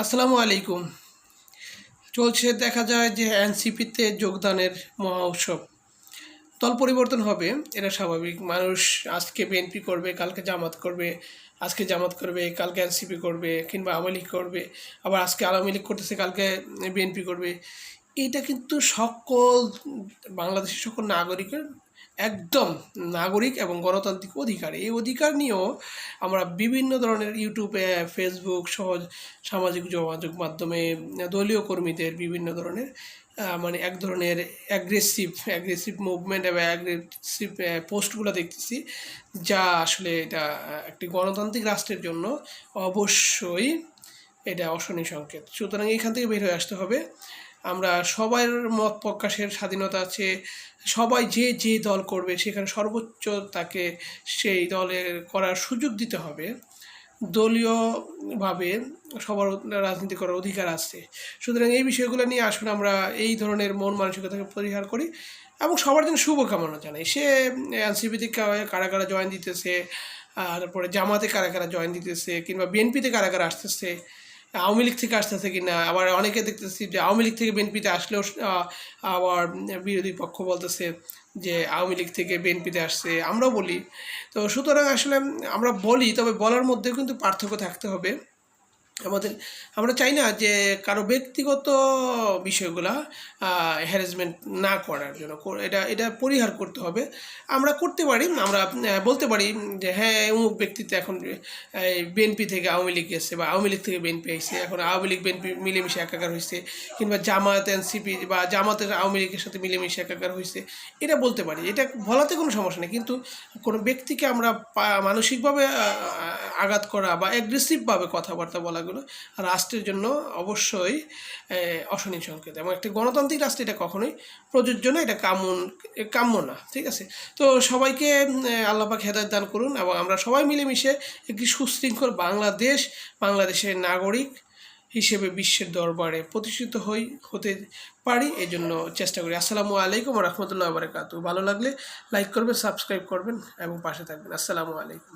আসসালামু আলাইকুম। চলছে দেখা যায় যে এনসিপিতে যোগদানের মহা উৎসব। দল পরিবর্তন হবে, এটা স্বাভাবিক। মানুষ আজকে বিএনপি করবে, কালকে জামাত করবে, আজকে জামাত করবে, কালকে এনসিপি করবে, কিংবা আওয়ামী লীগ করবে, আবার আজকে আওয়ামী লীগ করতেছে, কালকে বিএনপি করবে। এটা কিন্তু সকল বাংলাদেশের সকল নাগরিকের একদম নাগরিক এবং গণতান্ত্রিক অধিকার। এই অধিকার নিয়েও আমরা বিভিন্ন ধরনের ইউটিউবে, ফেসবুক সহ সামাজিক যোগাযোগ মাধ্যমে দলীয় কর্মীদের বিভিন্ন ধরনের মানে এক ধরনের অ্যাগ্রেসিভ মুভমেন্ট এবং অ্যাগ্রেসিভ পোস্টগুলো দেখতেছি, যা আসলে এটা একটি গণতান্ত্রিক রাষ্ট্রের জন্য অবশ্যই এটা অশনি সংকেত। সুতরাং এখান থেকে বের হয়ে আসতে হবে। আমরা সবার মত প্রকাশের স্বাধীনতা আছে, সবাই যে যে দল করবে সেখানে সর্বোচ্চ তাকে সেই দলের করার সুযোগ দিতে হবে। দলীয়ভাবে সবার রাজনীতি করার অধিকার আছে। সুতরাং এই বিষয়গুলো নিয়ে আসুন আমরা এই ধরনের মন মানসিকতাকে পরিহার করি এবং সবার জন্য শুভকামনা জানাই। সে এনসিপিতে কারা কারা জয়েন দিতেছে, তারপরে জামাতে কারা কারা জয়েন দিতেছে, কিংবা বিএনপিতে কারা কারা আসতেছে, আওয়ামী লীগ থেকে আসতেছে কিনা। আবার অনেকে দেখতেছি যে আওয়ামী লীগ থেকে বিএনপিতে আসলেও আবার বিরোধী পক্ষ বলতেছে যে আওয়ামী লীগ থেকে বিএনপিতে আসছে। আমরাও বলি। তো সুতরাং আসলে আমরা বলি, তবে বলার মধ্যেও কিন্তু পার্থক্য থাকতে হবে আমাদের। আমরা চাই না যে কারো ব্যক্তিগত বিষয়গুলা হ্যারাসমেন্ট না করার জন্য এটা এটা পরিহার করতে হবে। আমরা করতে পারি, আমরা বলতে পারি যে হ্যাঁ অমুক ব্যক্তিত্ব এখন বিএনপি থেকে আওয়ামী লীগ এসছে, বা আওয়ামী লীগ থেকে বিএনপি এসছে, এখন আওয়ামী লীগ বিএনপি মিলেমিশে একাকার হয়েছে, কিংবা জামায়াত এনসিপি বা জামাতের আওয়ামী লীগের সাথে মিলেমিশে একাকার হয়েছে, এটা বলতে পারি। এটা বলাতে কোনো সমস্যা নেই। কিন্তু কোনো ব্যক্তিকে আমরা মানসিকভাবে আঘাত করা বা অ্যাগ্রেসিভভাবে কথাবার্তা বলাগুলো রাষ্ট্রের জন্য অবশ্যই অশনি সংকেত, এবং একটি গণতান্ত্রিক রাষ্ট্রে এটা কখনোই প্রযোজ্য না, এটা কাম্য না। ঠিক আছে? তো সবাইকে আল্লাহ পাক হেদায়েত দান করুন, এবং আমরা সবাই মিলেমিশে একটি সুশৃঙ্খল বাংলাদেশের নাগরিক হিসেবে বিশ্বের দরবারে প্রতিষ্ঠিত হতে পারি, এই জন্য চেষ্টা করি। আসসালামু আলাইকুম ওয়া রাহমাতুল্লাহি ওয়া বারাকাতুহু। ভালো লাগলে লাইক করবেন, সাবস্ক্রাইব করবেন এবং পাশে থাকবেন। আসসালামু আলাইকুম।